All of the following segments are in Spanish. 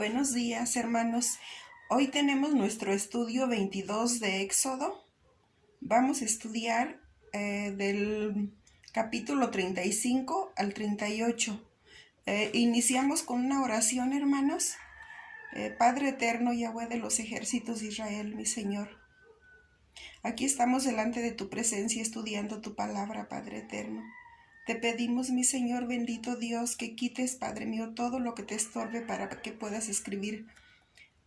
Buenos días, hermanos. Hoy tenemos nuestro estudio 22 de Éxodo. Vamos a estudiar del capítulo 35 al 38. Iniciamos con una oración, hermanos. Padre eterno, Yahweh de los ejércitos de Israel, mi Señor. Aquí estamos delante de tu presencia estudiando tu palabra, Padre eterno. Te pedimos, mi Señor bendito Dios, que quites, Padre mío, todo lo que te estorbe para que puedas escribir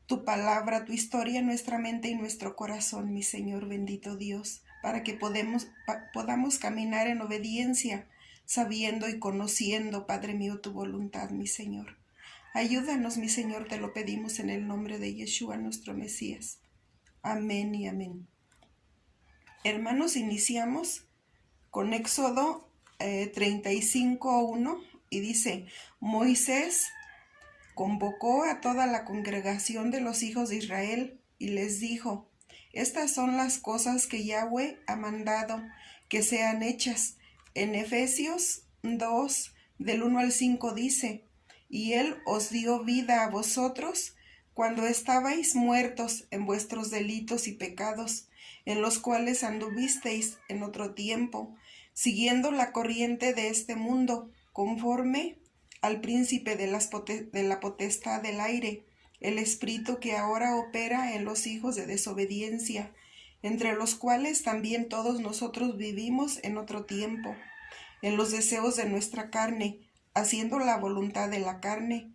tu palabra, tu historia en nuestra mente y nuestro corazón, mi Señor bendito Dios, para que podamos caminar en obediencia, sabiendo y conociendo, Padre mío, tu voluntad, mi Señor. Ayúdanos, mi Señor, te lo pedimos en el nombre de Yeshua, nuestro Mesías. Amén y amén. Hermanos, iniciamos con Éxodo 35:1 y dice: Moisés convocó a toda la congregación de los hijos de Israel y les dijo: Estas son las cosas que Yahweh ha mandado que sean hechas. En Efesios 2, del 1 al 5 dice: Y él os dio vida a vosotros cuando estabais muertos en vuestros delitos y pecados, en los cuales anduvisteis en otro tiempo, siguiendo la corriente de este mundo, conforme al príncipe de la potestad del aire, el espíritu que ahora opera en los hijos de desobediencia, entre los cuales también todos nosotros vivimos en otro tiempo, en los deseos de nuestra carne, haciendo la voluntad de la carne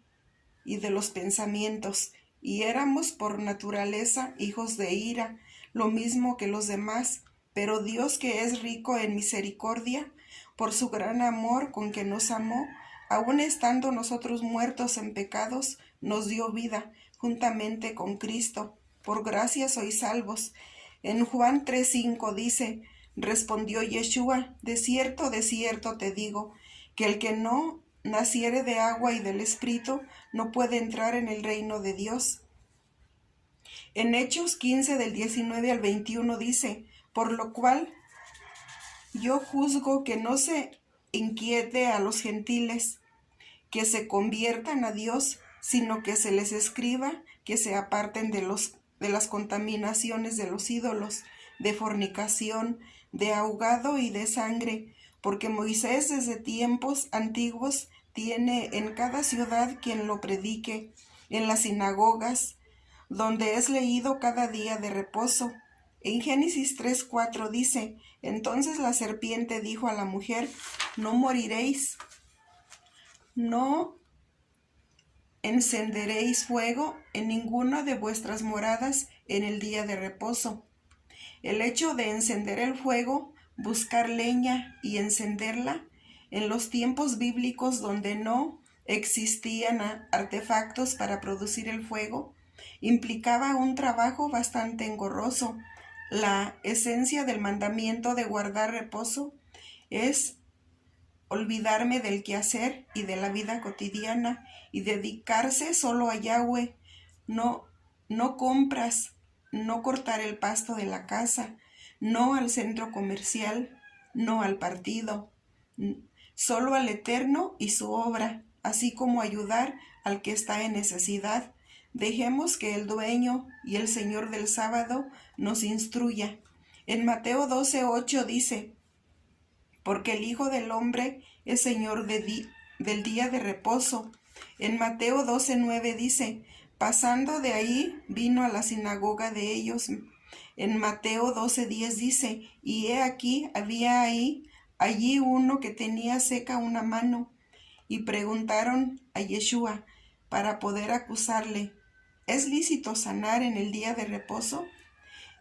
y de los pensamientos, y éramos por naturaleza hijos de ira, lo mismo que los demás. Pero Dios, que es rico en misericordia, por su gran amor con que nos amó, aun estando nosotros muertos en pecados, nos dio vida juntamente con Cristo. Por gracia sois salvos. En Juan 3:5 dice: Respondió Yeshua: de cierto te digo, que el que no naciere de agua y del Espíritu no puede entrar en el reino de Dios. En Hechos 15, del 19 al 21 dice: Por lo cual yo juzgo que no se inquiete a los gentiles que se conviertan a Dios, sino que se les escriba que se aparten de las contaminaciones de los ídolos, de fornicación, de ahogado y de sangre, porque Moisés desde tiempos antiguos tiene en cada ciudad quien lo predique, en las sinagogas, donde es leído cada día de reposo. En Génesis 3:4 dice: Entonces la serpiente dijo a la mujer: No moriréis, no encenderéis fuego en ninguna de vuestras moradas en el día de reposo. El hecho de encender el fuego, buscar leña y encenderla, en los tiempos bíblicos donde no existían artefactos para producir el fuego, implicaba un trabajo bastante engorroso. La esencia del mandamiento de guardar reposo es olvidarme del quehacer y de la vida cotidiana y dedicarse solo a Yahweh. No compras, no cortar el pasto de la casa, no al centro comercial, no al partido, solo al Eterno y su obra, así como ayudar al que está en necesidad. Dejemos que el dueño y el Señor del sábado nos instruya. En Mateo 12:8 dice: Porque el Hijo del Hombre es Señor del día de reposo. En Mateo 12:9 dice: Pasando de ahí, vino a la sinagoga de ellos. En Mateo 12:10 dice: Y he aquí, había allí uno que tenía seca una mano, y preguntaron a Yeshua para poder acusarle: ¿Es lícito sanar en el día de reposo?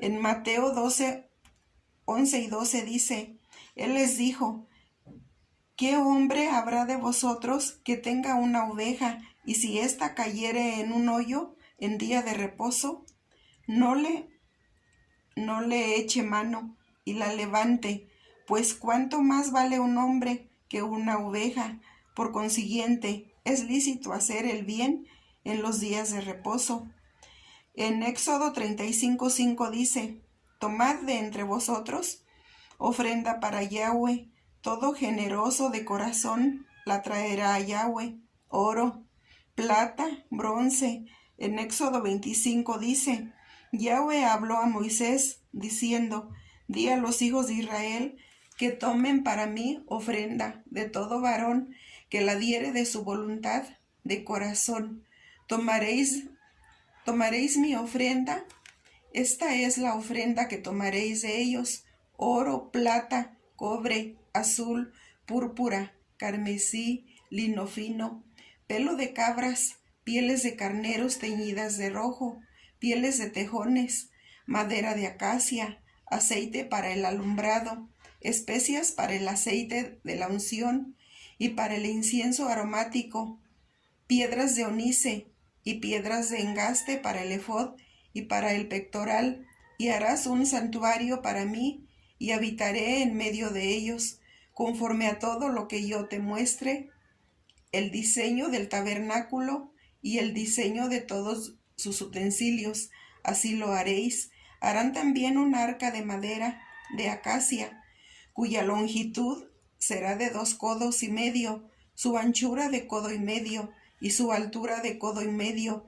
En Mateo 12:11 y 12 dice: Él les dijo: ¿Qué hombre habrá de vosotros que tenga una oveja, y si ésta cayere en un hoyo en día de reposo, no le eche mano y la levante? Pues cuánto más vale un hombre que una oveja. Por consiguiente, es lícito hacer el bien en los días de reposo. En Éxodo 35:5 dice: Tomad de entre vosotros ofrenda para Yahweh. Todo generoso de corazón la traerá a Yahweh: oro, plata, bronce. En Éxodo 25 dice: Yahweh habló a Moisés diciendo: Di a los hijos de Israel que tomen para mí ofrenda de todo varón que la diere de su voluntad de corazón. Tomaréis mi ofrenda. Esta es la ofrenda que tomaréis de ellos: oro, plata, cobre, azul, púrpura, carmesí, lino fino, pelo de cabras, pieles de carneros teñidas de rojo, pieles de tejones, madera de acacia, aceite para el alumbrado, especias para el aceite de la unción y para el incienso aromático, piedras de onice y piedras de engaste para el ephod y para el pectoral, y harás un santuario para mí, y habitaré en medio de ellos, conforme a todo lo que yo te muestre, el diseño del tabernáculo y el diseño de todos sus utensilios, así lo haréis. Harán también un arca de madera de acacia, cuya longitud será de 2 codos y medio, su anchura de codo y medio, y su altura de codo y medio,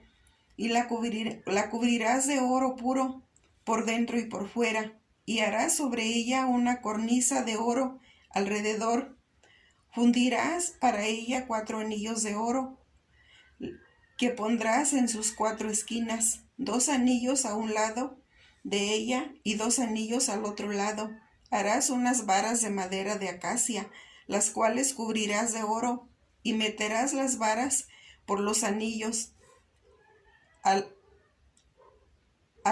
y la cubrirás de oro puro por dentro y por fuera, y harás sobre ella una cornisa de oro alrededor. Fundirás para ella 4 anillos de oro, que pondrás en sus 4 esquinas, 2 anillos a un lado de ella y 2 anillos al otro lado. Harás unas varas de madera de acacia, las cuales cubrirás de oro, y meterás las varas por los anillos a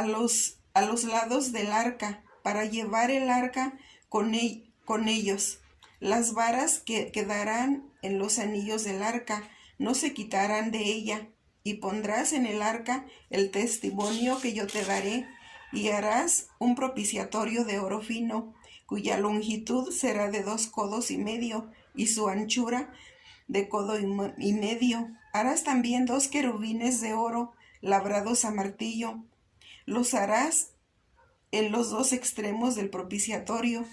los lados del arca, para llevar el arca con ellos. Las varas que quedarán en los anillos del arca no se quitarán de ella, y pondrás en el arca el testimonio que yo te daré, y harás un propiciatorio de oro fino, cuya longitud será de 2 codos y medio, y su anchura de codo y medio. Harás también 2 querubines de oro labrados a martillo. Los harás en los 2 extremos del propiciatorio.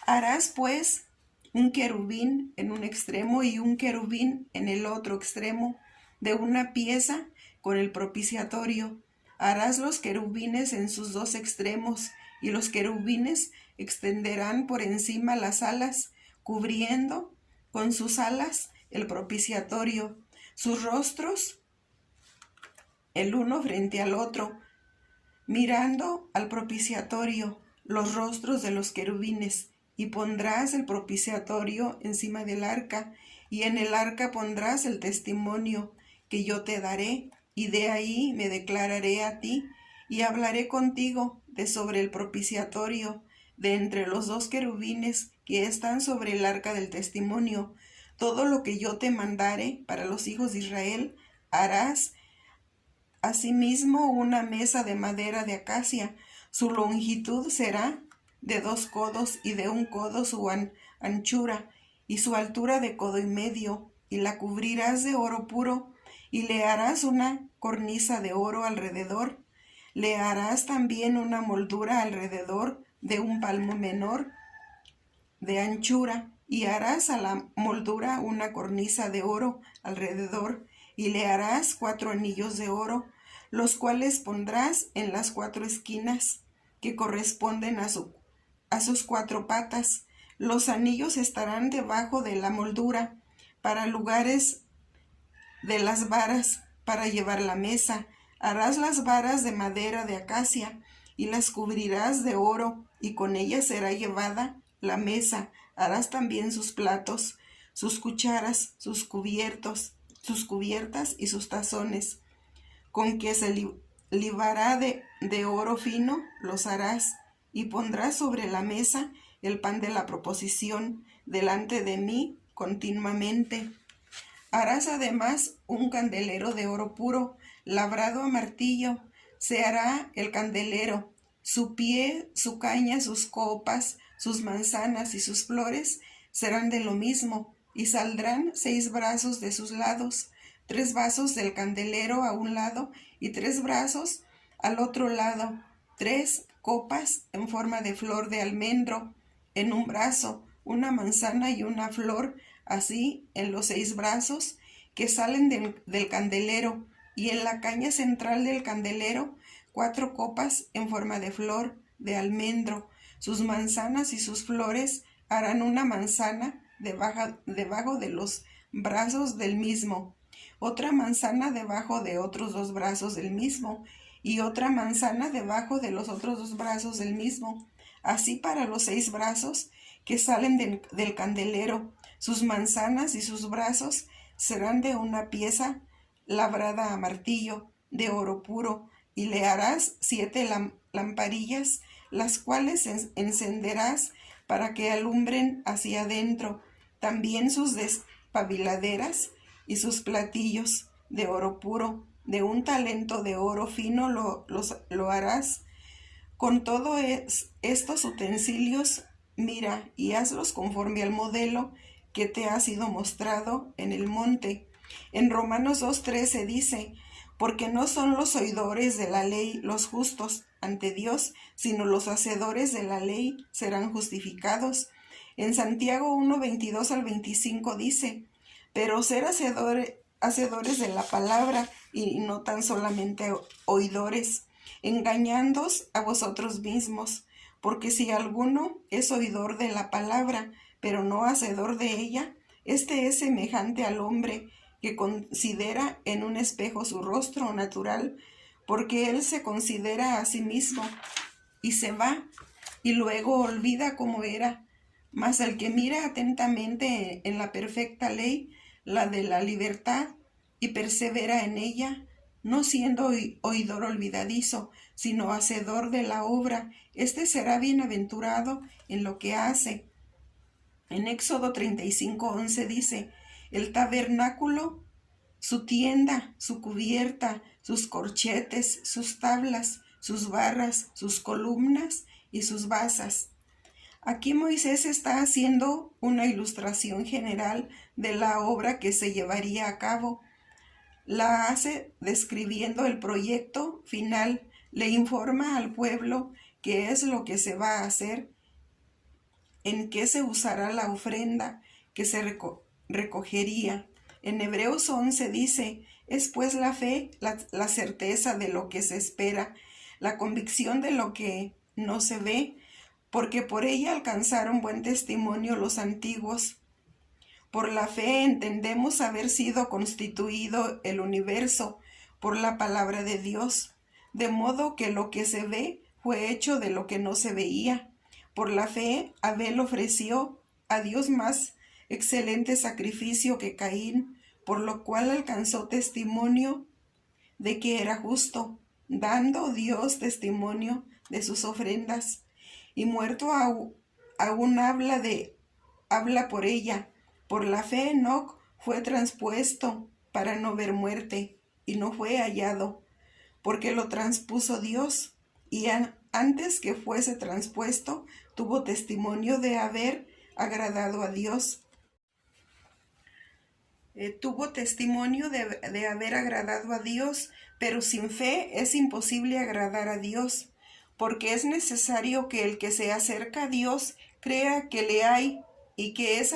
Harás pues un querubín en un extremo y un querubín en el otro extremo de una pieza con el propiciatorio. Harás los querubines en sus 2 extremos, y los querubines extenderán por encima las alas, cubriendo con sus alas el propiciatorio, sus rostros el uno frente al otro, mirando al propiciatorio, los rostros de los querubines. Y pondrás el propiciatorio encima del arca, y en el arca pondrás el testimonio que yo te daré, y de ahí me declararé a ti, y hablaré contigo de sobre el propiciatorio, de entre los 2 querubines que están sobre el arca del testimonio. Todo lo que yo te mandare para los hijos de Israel harás. Asimismo, una mesa de madera de acacia, su longitud será de 2 codos y de 1 codo su anchura, y su altura de codo y medio, y la cubrirás de oro puro, y le harás una cornisa de oro alrededor. Le harás también una moldura alrededor de 1 palmo menor de anchura, y harás a la moldura una cornisa de oro alrededor, y le harás 4 anillos de oro, los cuales pondrás en las 4 esquinas que corresponden a sus 4 patas. Los anillos estarán debajo de la moldura, para lugares de las varas, para llevar la mesa. Harás las varas de madera de acacia, y las cubrirás de oro, y con ellas será llevada la mesa. Harás también sus platos, sus cucharas, sus cubiertas y sus tazones. Con que se libará de oro fino los harás, y pondrás sobre la mesa el pan de la proposición delante de mí continuamente. Harás además un candelero de oro puro, labrado a martillo. Se hará el candelero, su pie, su caña, sus copas, sus manzanas y sus flores serán de lo mismo, y saldrán 6 brazos de sus lados, 3 brazos del candelero a un lado y 3 brazos al otro lado, 3 copas en forma de flor de almendro en un brazo, una manzana y una flor, así en los 6 brazos, que salen del candelero, y en la caña central del candelero 4 copas en forma de flor de almendro. Sus manzanas y sus flores harán una manzana debajo de los brazos del mismo, otra manzana debajo de otros 2 brazos del mismo, y otra manzana debajo de los otros 2 brazos del mismo. Así para los 6 brazos que salen del candelero. Sus manzanas y sus brazos serán de una pieza labrada a martillo, de oro puro, y le harás 7 lamparillas, las cuales encenderás para que alumbren hacia adentro. También sus despabiladeras y sus platillos de oro puro, de un talento de oro fino lo harás. Con todos estos utensilios, mira y hazlos conforme al modelo que te ha sido mostrado en el monte. En Romanos 2:13 dice: porque no son los oidores de la ley los justos ante Dios, sino los hacedores de la ley serán justificados. En Santiago 1:22 al 25 dice: pero ser hacedores de la palabra y no tan solamente oidores, engañándoos a vosotros mismos, porque si alguno es oidor de la palabra, pero no hacedor de ella, este es semejante al hombre que considera en un espejo su rostro natural, porque él se considera a sí mismo y se va y luego olvida cómo era. Mas el que mira atentamente en la perfecta ley, la de la libertad, y persevera en ella, no siendo oidor olvidadizo, sino hacedor de la obra, este será bienaventurado en lo que hace. En Éxodo 35:11 dice: el tabernáculo, su tienda, su cubierta, sus corchetes, sus tablas, sus barras, sus columnas y sus basas. Aquí Moisés está haciendo una ilustración general de la obra que se llevaría a cabo. La hace describiendo el proyecto final, le informa al pueblo qué es lo que se va a hacer, en qué se usará la ofrenda que se recogería. En Hebreos 11 dice: es pues la fe, la certeza de lo que se espera, la convicción de lo que no se ve, porque por ella alcanzaron buen testimonio los antiguos. Por la fe entendemos haber sido constituido el universo por la palabra de Dios, de modo que lo que se ve fue hecho de lo que no se veía. Por la fe Abel ofreció a Dios más excelente sacrificio que Caín, por lo cual alcanzó testimonio de que era justo, dando Dios testimonio de sus ofrendas. Y muerto aún habla por ella. Por la fe Enoc fue transpuesto para no ver muerte, y no fue hallado, porque lo transpuso Dios, y antes que fuese transpuesto, tuvo testimonio de haber agradado a Dios. Tuvo testimonio de haber agradado a Dios, pero sin fe es imposible agradar a Dios, porque es necesario que el que se acerca a Dios crea que le hay y que es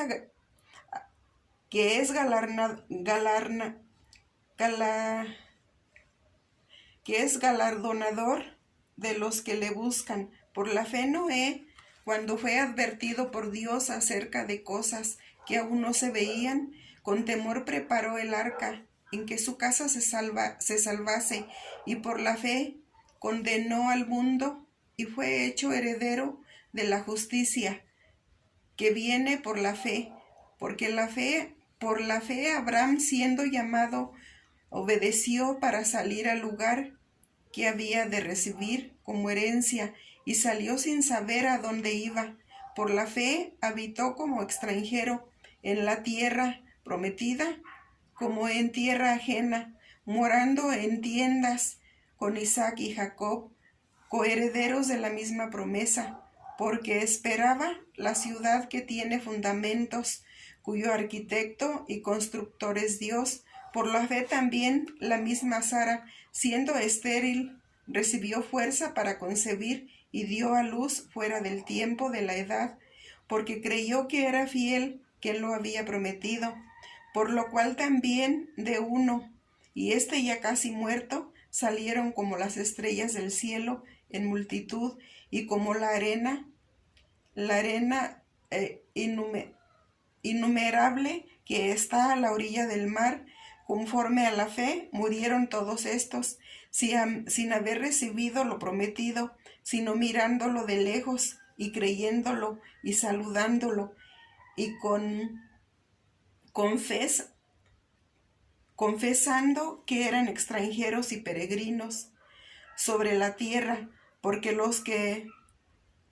galardonador de los que le buscan. Por la fe Noé, cuando fue advertido por Dios acerca de cosas que aún no se veían, con temor preparó el arca en que su casa se salvase, y por la fe condenó al mundo y fue hecho heredero de la justicia que viene por la fe, porque por la fe Abraham, siendo llamado, obedeció para salir al lugar que había de recibir como herencia, y salió sin saber a dónde iba. Por la fe habitó como extranjero en la tierra prometida, como en tierra ajena, morando en tiendas con Isaac y Jacob, coherederos de la misma promesa, porque esperaba la ciudad que tiene fundamentos, cuyo arquitecto y constructor es Dios. Por la fe también la misma Sara, siendo estéril, recibió fuerza para concebir y dio a luz fuera del tiempo de la edad, porque creyó que era fiel quien lo había prometido. por lo cual también de uno, y este ya casi muerto, salieron como las estrellas del cielo en multitud, y como la arena innumerable que está a la orilla del mar. Conforme a la fe, murieron todos estos, sin haber recibido lo prometido, sino mirándolo de lejos, y creyéndolo, y saludándolo, y confesando que eran extranjeros y peregrinos sobre la tierra, porque los que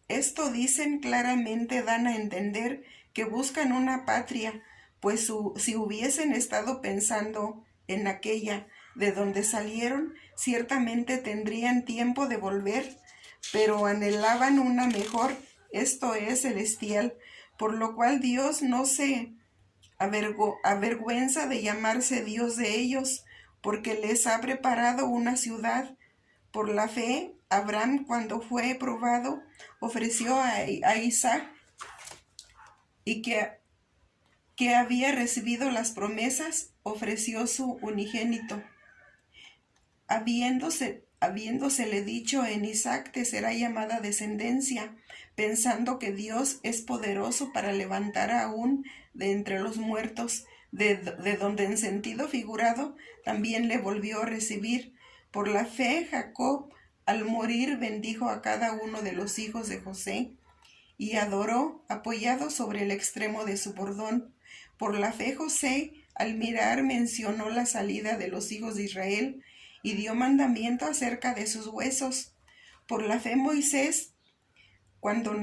esto dicen claramente dan a entender que buscan una patria, pues si hubiesen estado pensando en aquella de donde salieron, ciertamente tendrían tiempo de volver, pero anhelaban una mejor, esto es celestial, por lo cual Dios no se avergüenza de llamarse Dios de ellos, porque les ha preparado una ciudad. Por la fe, Abraham, cuando fue probado, ofreció a Isaac, y que había recibido las promesas, ofreció su unigénito, habiéndosele dicho: en Isaac te será llamada descendencia, pensando que Dios es poderoso para levantar aún de entre los muertos, de donde en sentido figurado también le volvió a recibir. Por la fe, Jacob, al morir, bendijo a cada uno de los hijos de José, y adoró, apoyado sobre el extremo de su bordón. Por la fe, José, al mirar, mencionó la salida de los hijos de Israel, y dio mandamiento acerca de sus huesos. Por la fe, Moisés, cuando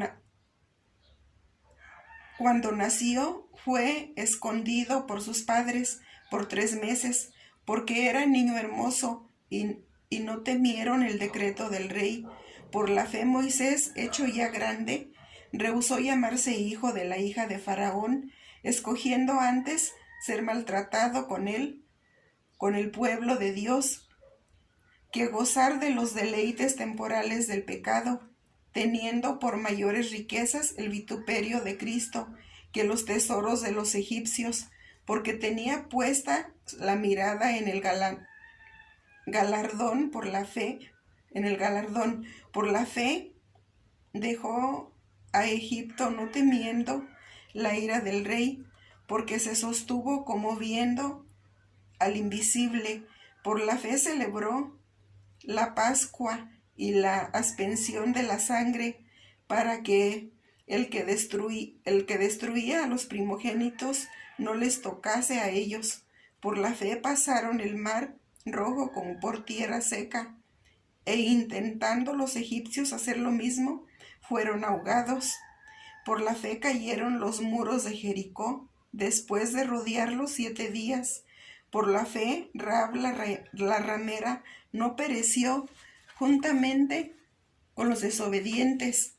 nació, fue escondido por sus padres por 3 meses, porque era niño hermoso, y no temieron el decreto del rey. Por la fe, Moisés, hecho ya grande, rehusó llamarse hijo de la hija de Faraón, escogiendo antes ser maltratado con el pueblo de Dios, que gozar de los deleites temporales del pecado, teniendo por mayores riquezas el vituperio de Cristo que los tesoros de los egipcios, porque tenía puesta la mirada en el galardón por la fe. Por la fe dejó a Egipto, no temiendo la ira del rey, porque se sostuvo como viendo al invisible. Por la fe celebró la Pascua y la aspensión de la sangre, para que el que destruía a los primogénitos no les tocase a ellos. Por la fe pasaron el mar rojo como por tierra seca, e intentando los egipcios hacer lo mismo, fueron ahogados. Por la fe cayeron los muros de Jericó, después de rodearlos 7 días. Por la fe, Rahab la ramera no pereció juntamente con los desobedientes,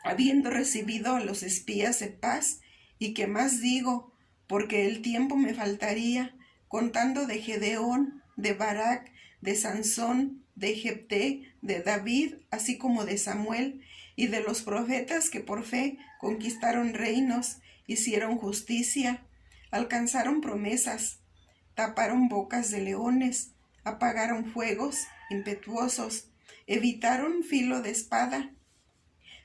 habiendo recibido a los espías de paz. Y qué más digo, porque el tiempo me faltaría, contando de Gedeón, de Barak, de Sansón, de Jefté, de David, así como de Samuel, y de los profetas que por fe conquistaron reinos, hicieron justicia, alcanzaron promesas, taparon bocas de leones, apagaron fuegos impetuosos, evitaron filo de espada,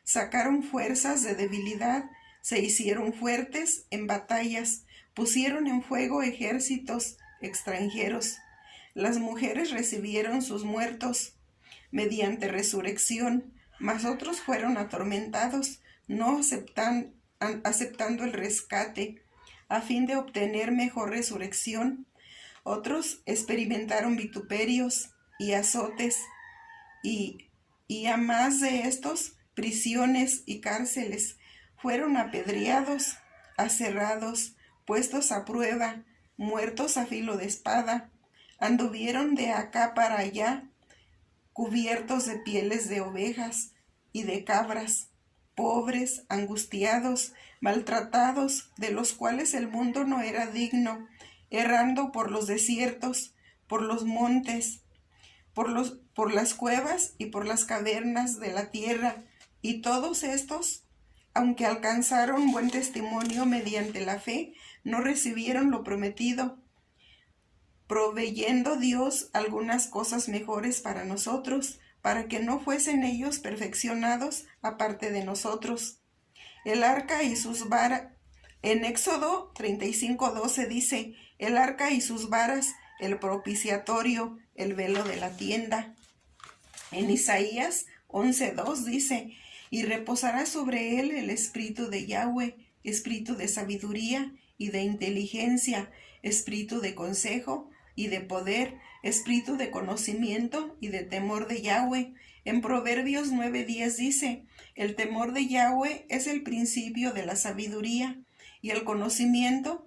sacaron fuerzas de debilidad, se hicieron fuertes en batallas, pusieron en fuego ejércitos extranjeros. Las mujeres recibieron sus muertos mediante resurrección, mas otros fueron atormentados, no aceptando el rescate, a fin de obtener mejor resurrección. Otros experimentaron vituperios y azotes, y a más de estos, prisiones y cárceles. Fueron apedreados, aserrados, puestos a prueba, muertos a filo de espada. Anduvieron de acá para allá, cubiertos de pieles de ovejas y de cabras, pobres, angustiados, maltratados, de los cuales el mundo no era digno, errando por los desiertos, por los montes, por las cuevas y por las cavernas de la tierra. Y todos estos aunque alcanzaron buen testimonio mediante la fe, no recibieron lo prometido, proveyendo Dios algunas cosas mejores para nosotros, para que no fuesen ellos perfeccionados aparte de nosotros. El arca y sus varas, en Éxodo 35:12 dice, el arca y sus varas, el propiciatorio, el velo de la tienda. En Isaías 11:2 dice, y reposará sobre él el espíritu de Yahweh, espíritu de sabiduría y de inteligencia, espíritu de consejo y de poder, espíritu de conocimiento y de temor de Yahweh. En Proverbios 9:10 dice, el temor de Yahweh es el principio de la sabiduría, y el conocimiento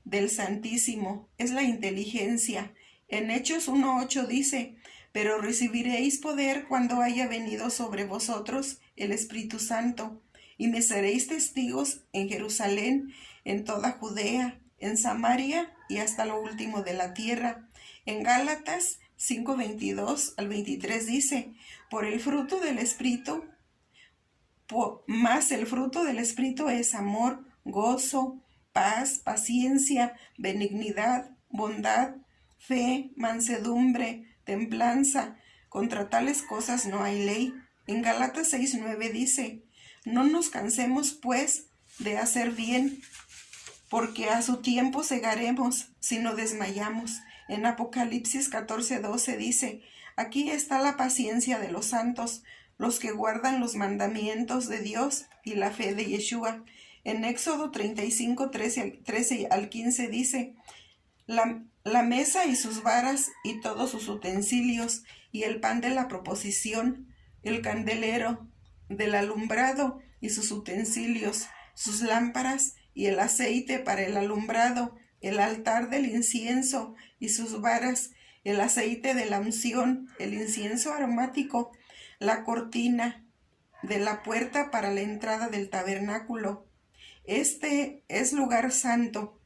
del Santísimo es la inteligencia. En Hechos 1:8 dice, pero recibiréis poder cuando haya venido sobre vosotros el Espíritu Santo, y me seréis testigos en Jerusalén, en toda Judea, en Samaria y hasta lo último de la tierra. En Gálatas 5:22 al 23 dice, por el fruto del Espíritu, más el fruto del Espíritu es amor, gozo, paz, paciencia, benignidad, bondad, fe, mansedumbre, templanza. Contra tales cosas no hay ley. En Gálatas 6:9 dice, no nos cansemos pues de hacer bien, porque a su tiempo segaremos si no desmayamos. En Apocalipsis 14:12 dice, aquí está la paciencia de los santos, los que guardan los mandamientos de Dios y la fe de Yeshua. En Éxodo 35:13 al 15 dice, la mesa y sus varas y todos sus utensilios, y el pan de la proposición, el candelero del alumbrado y sus utensilios, sus lámparas y el aceite para el alumbrado, el altar del incienso y sus varas, el aceite de la unción, el incienso aromático, la cortina de la puerta para la entrada del tabernáculo. Este es lugar santo.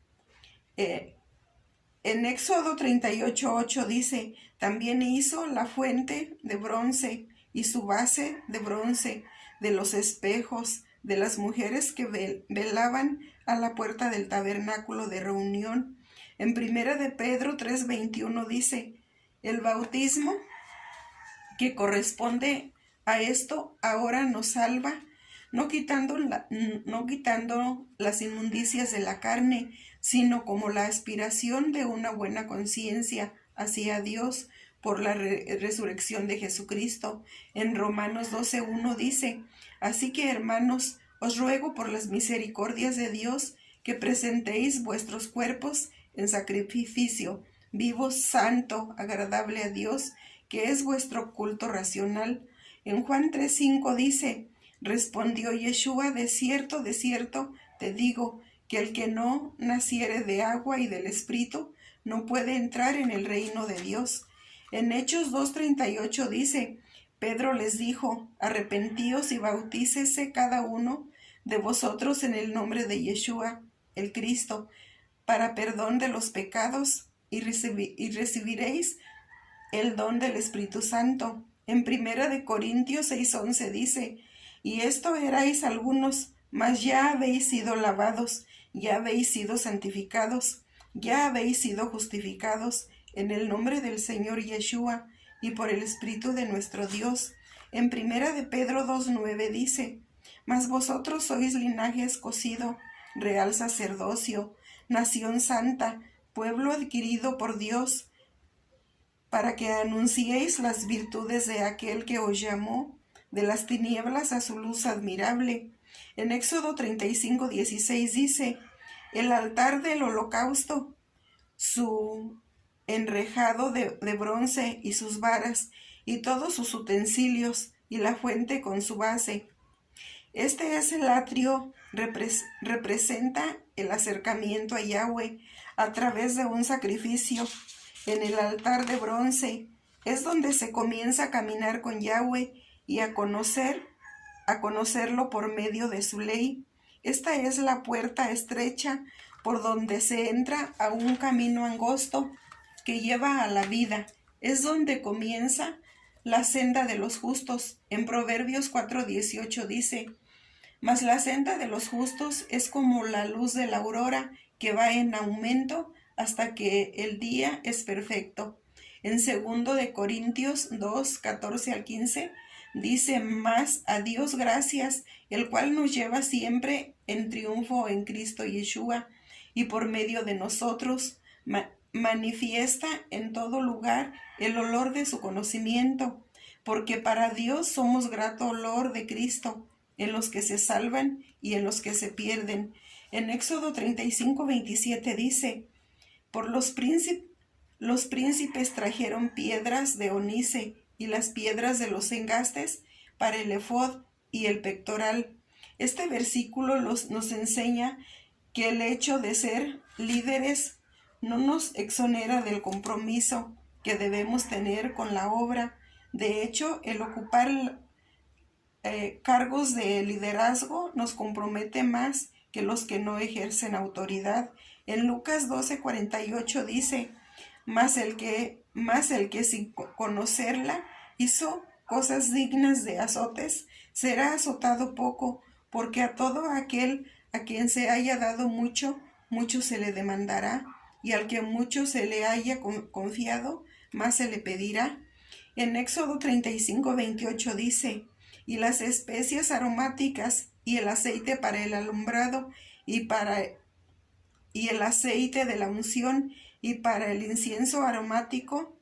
En Éxodo 38:8 dice, también hizo la fuente de bronce y su base de bronce, de los espejos, de las mujeres que velaban a la puerta del tabernáculo de reunión. En Primera de Pedro 3:21 dice, el bautismo que corresponde a esto ahora nos salva, no quitando las inmundicias de la carne, sino como la aspiración de una buena conciencia hacia Dios por la resurrección de Jesucristo. En Romanos 12:1 dice, así que hermanos, os ruego por las misericordias de Dios que presentéis vuestros cuerpos en sacrificio vivo, santo, agradable a Dios, que es vuestro culto racional. En Juan 3:5 dice, respondió Yeshua, de cierto, te digo, que el que no naciere de agua y del Espíritu no puede entrar en el reino de Dios. En Hechos 2:38 dice, Pedro les dijo, arrepentíos y bautícese cada uno de vosotros en el nombre de Yeshua, el Cristo, para perdón de los pecados, y recibiréis el don del Espíritu Santo. En Primera de Corintios 6:11 dice, y esto erais algunos, mas ya habéis sido lavados, ya habéis sido santificados, ya habéis sido justificados en el nombre del Señor Yeshua y por el Espíritu de nuestro Dios. En Primera de Pedro 2:9 dice, mas vosotros sois linaje escogido, real sacerdocio, nación santa, pueblo adquirido por Dios, para que anunciéis las virtudes de aquel que os llamó de las tinieblas a su luz admirable. En Éxodo 35:16 dice, el altar del holocausto, su enrejado de bronce y sus varas, y todos sus utensilios, y la fuente con su base. Este es el atrio, representa el acercamiento a Yahweh a través de un sacrificio. En el altar de bronce es donde se comienza a caminar con Yahweh y a conocerlo por medio de su ley. Esta es la puerta estrecha por donde se entra a un camino angosto que lleva a la vida. Es donde comienza la senda de los justos. En Proverbios 4:18 dice, Mas la senda de los justos es como la luz de la aurora, que va en aumento hasta que el día es perfecto. En 2 Corintios 2, 14 al 15, dice: Mas a Dios gracias, el cual nos lleva siempre en triunfo en Cristo Yeshua, y por medio de nosotros manifiesta en todo lugar el olor de su conocimiento, porque para Dios somos grato olor de Cristo, en los que se salvan y en los que se pierden. En Éxodo 35, 27 dice: Por los príncipes trajeron piedras de onice y las piedras de los engastes para el efod y el pectoral. Este versículo nos enseña que el hecho de ser líderes no nos exonera del compromiso que debemos tener con la obra. De hecho, el ocupar cargos de liderazgo nos compromete más que los que no ejercen autoridad. En Lucas 12:48 dice: Mas el que sin conocerla hizo cosas dignas de azotes, será azotado poco, porque a todo aquel a quien se haya dado mucho, mucho se le demandará, y al que mucho se le haya confiado, más se le pedirá. En Éxodo 35:28 dice: Y las especias aromáticas y el aceite para el alumbrado y el aceite de la unción y para el incienso aromático.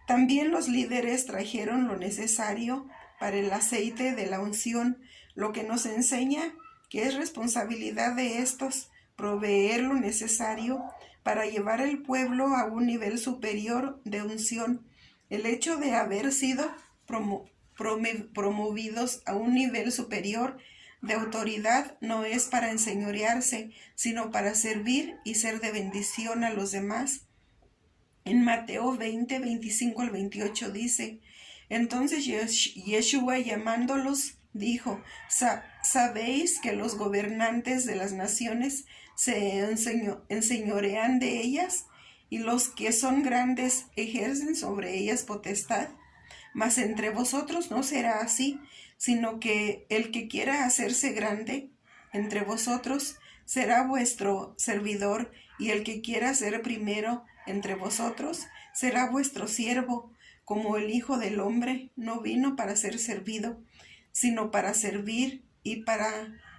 También los líderes trajeron lo necesario para el aceite de la unción, lo que nos enseña que es responsabilidad de estos proveer lo necesario para llevar al pueblo a un nivel superior de unción. El hecho de haber sido promovidos a un nivel superior de autoridad no es para enseñorearse, sino para servir y ser de bendición a los demás. En Mateo 20, 25 al 28 dice: Entonces Yeshua, llamándolos, dijo: ¿Sabéis que los gobernantes de las naciones se enseñorean de ellas, y los que son grandes ejercen sobre ellas potestad? Mas entre vosotros no será así, sino que el que quiera hacerse grande entre vosotros será vuestro servidor, y el que quiera ser primero entre vosotros será vuestro siervo, como el Hijo del Hombre no vino para ser servido, sino para servir y para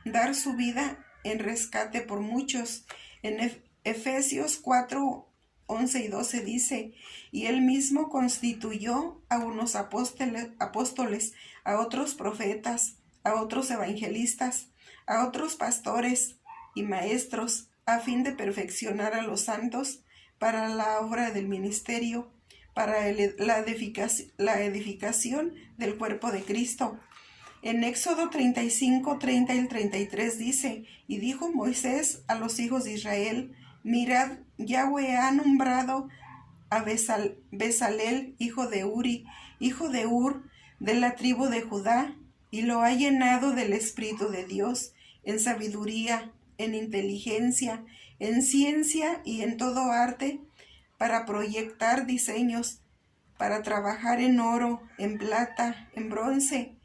dar su vida en rescate por muchos. En Efesios 4, 11 y 12 dice: Y él mismo constituyó a unos apóstoles, a otros profetas, a otros evangelistas, a otros pastores y maestros, a fin de perfeccionar a los santos para la obra del ministerio, para la edificación del cuerpo de Cristo. En Éxodo 35, 30 y 33 dice: Y dijo Moisés a los hijos de Israel: Mirad, Yahweh ha nombrado a Bezalel, hijo de Uri, hijo de Ur, de la tribu de Judá, y lo ha llenado del Espíritu de Dios, en sabiduría, en inteligencia, en ciencia y en todo arte, para proyectar diseños, para trabajar en oro, en plata, en bronce,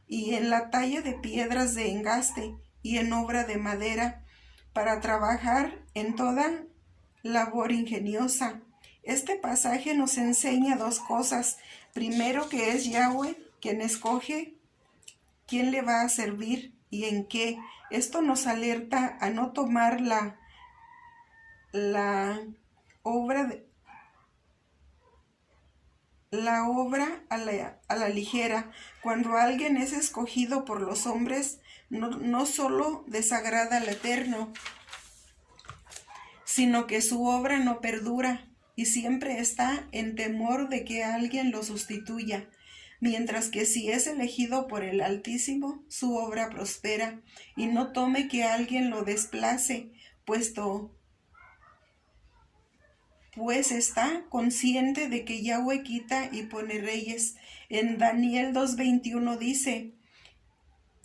y en la talla de piedras de engaste, y en obra de madera, para trabajar en toda labor ingeniosa. Este pasaje nos enseña dos cosas. Primero, que es Yahweh quien escoge quién le va a servir y en qué. Esto nos alerta a no tomar la obra a la ligera. Cuando alguien es escogido por los hombres, no solo desagrada al Eterno, sino que su obra no perdura y siempre está en temor de que alguien lo sustituya, mientras que si es elegido por el Altísimo, su obra prospera, y no tome que alguien lo desplace, pues está consciente de que Yahweh quita y pone reyes. En Daniel 2:21 dice: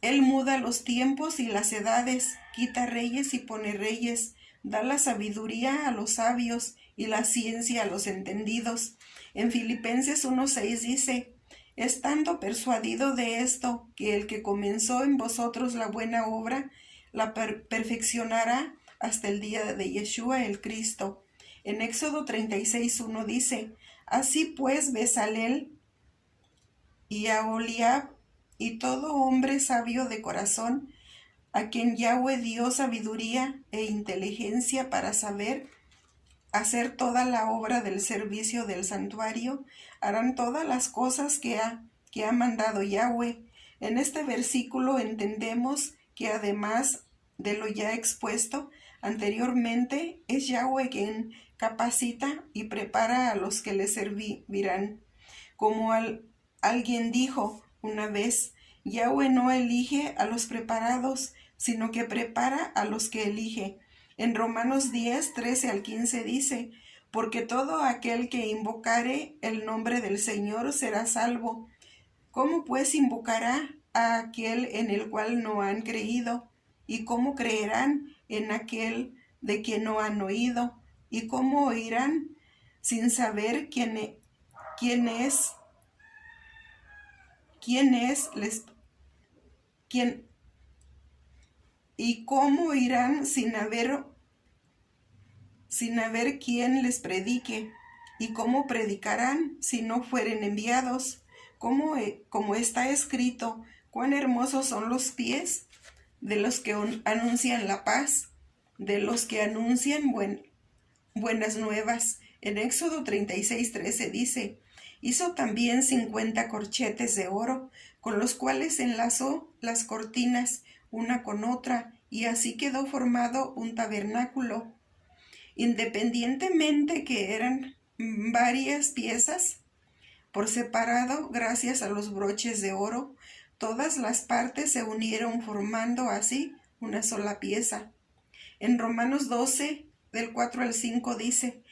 Él muda los tiempos y las edades, quita reyes y pone reyes, da la sabiduría a los sabios y la ciencia a los entendidos. En Filipenses 1:6 dice: estando persuadido de esto, que el que comenzó en vosotros la buena obra, la perfeccionará hasta el día de Yeshua el Cristo. En Éxodo 36:1 dice, así pues Bezalel y Aholiab y todo hombre sabio de corazón, a quien Yahweh dio sabiduría e inteligencia para saber hacer toda la obra del servicio del santuario, harán todas las cosas que ha mandado Yahweh. En este versículo entendemos que además de lo ya expuesto anteriormente, es Yahweh quien capacita y prepara a los que le servirán. Como alguien dijo una vez, Yahweh no elige a los preparados, sino que prepara a los que elige. En Romanos 10:13-15 dice, porque todo aquel que invocare el nombre del Señor será salvo. ¿Cómo pues invocará a aquel en el cual no han creído? ¿Y cómo creerán en aquel de quien no han oído? ¿Y cómo oirán sin saber quién y cómo irán sin haber quien les predique? ¿Y cómo predicarán si no fueren enviados? Como está escrito, cuán hermosos son los pies de los que anuncian la paz, de los que anuncian buenas nuevas. En Éxodo 36:13 dice, hizo también 50 corchetes de oro, con los cuales enlazó las cortinas una con otra, y así quedó formado un tabernáculo. Independientemente que eran varias piezas, por separado, gracias a los broches de oro, todas las partes se unieron formando así una sola pieza. En Romanos 12, del 4-5 dice,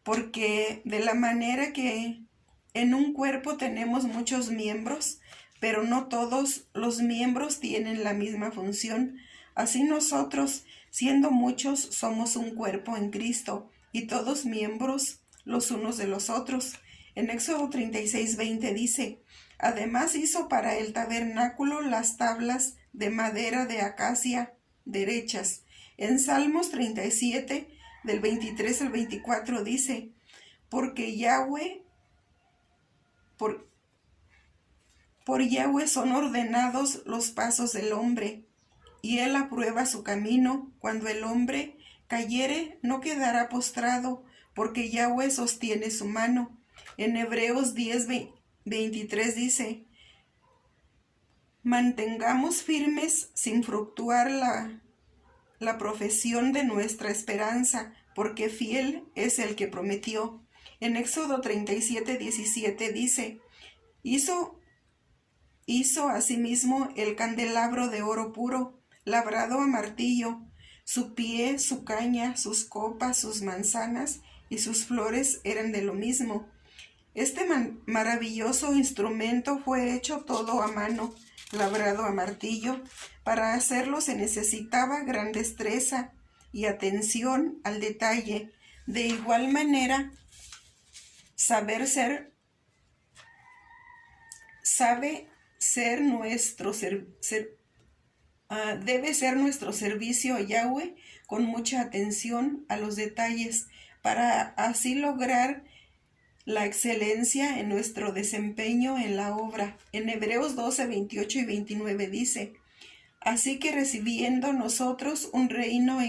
porque de la manera que en un cuerpo tenemos muchos miembros, pero no todos los miembros tienen la misma función, así nosotros, siendo muchos, somos un cuerpo en Cristo, y todos miembros los unos de los otros. En Éxodo 36:20 dice, además hizo para el tabernáculo las tablas de madera de acacia derechas. En Salmos 37, del 23-24 dice, porque Yahweh, por Yahweh son ordenados los pasos del hombre, y él aprueba su camino. Cuando el hombre cayere, no quedará postrado, porque Yahweh sostiene su mano. En Hebreos 10:23 dice, mantengamos firmes sin fluctuar la profesión de nuestra esperanza, porque fiel es el que prometió. En Éxodo 37:17 dice, hizo asimismo el candelabro de oro puro, labrado a martillo, su pie, su caña, sus copas, sus manzanas y sus flores eran de lo mismo. Este maravilloso instrumento fue hecho todo a mano, labrado a martillo. Para hacerlo se necesitaba gran destreza y atención al detalle. De igual manera, debe ser nuestro servicio a Yahweh con mucha atención a los detalles, para así lograr la excelencia en nuestro desempeño en la obra. En Hebreos 12:28-29 dice, así que recibiendo nosotros un reino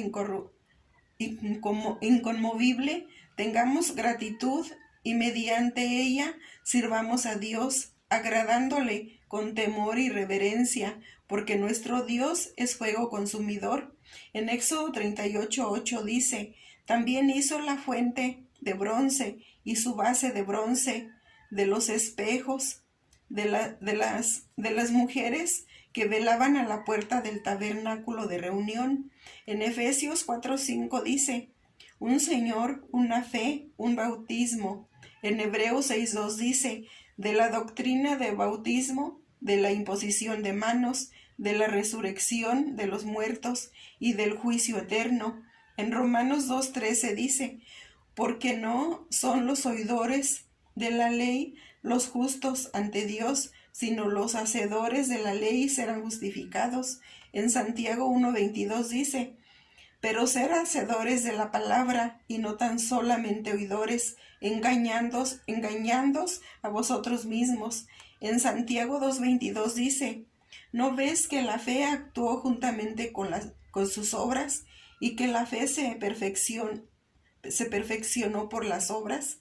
inconmovible, tengamos gratitud y mediante ella sirvamos a Dios, agradándole con temor y reverencia, porque nuestro Dios es fuego consumidor. En Éxodo 38:8 dice, también hizo la fuente de bronce y su base de bronce, de los espejos, de las mujeres que velaban a la puerta del tabernáculo de reunión. En Efesios 4:5 dice, un Señor, una fe, un bautismo. En Hebreos 6:2 dice, de la doctrina de bautismo, de la imposición de manos, de la resurrección de los muertos y del juicio eterno. En Romanos 2:13 dice, porque no son los oidores de la ley los justos ante Dios, sino los hacedores de la ley serán justificados. En Santiago 1:22 dice: pero ser hacedores de la palabra y no tan solamente oidores, engañándoos a vosotros mismos. En Santiago 2:22 dice: ¿no ves que la fe actuó juntamente con sus obras, y que la fe se perfeccionó por las obras?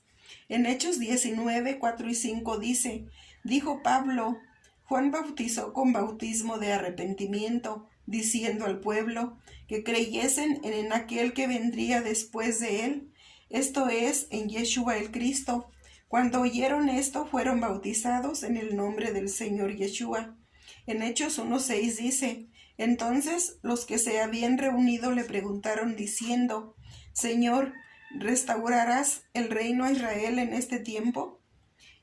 En Hechos 19:4 y 5 dice: dijo Pablo: Juan bautizó con bautismo de arrepentimiento, diciendo al pueblo que creyesen en aquel que vendría después de él, esto es, en Yeshua el Cristo. Cuando oyeron esto, fueron bautizados en el nombre del Señor Yeshua. En Hechos 1:6 dice: entonces los que se habían reunido le preguntaron diciendo: Señor, ¿restaurarás el reino a Israel en este tiempo?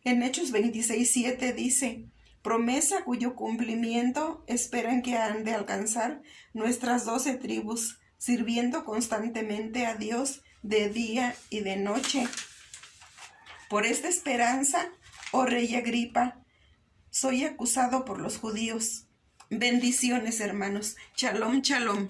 En Hechos 26:7 dice: promesa cuyo cumplimiento esperan que han de alcanzar nuestras 12 tribus, sirviendo constantemente a Dios de día y de noche. Por esta esperanza, oh rey Agripa, soy acusado por los judíos. Bendiciones, hermanos. Shalom, shalom.